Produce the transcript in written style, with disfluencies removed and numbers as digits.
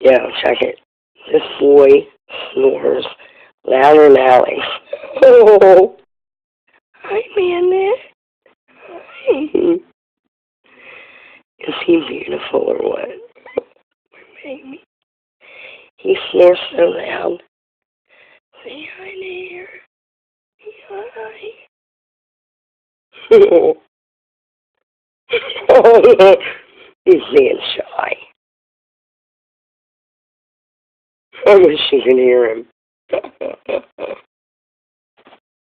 Now, check it. This boy snores louder than Alex. Oh, hi, Bandit. Hi. Is he beautiful or what? Baby. He snores so loud. Say hi there. Hi. Oh, no. He's being shy. I wish you could hear him.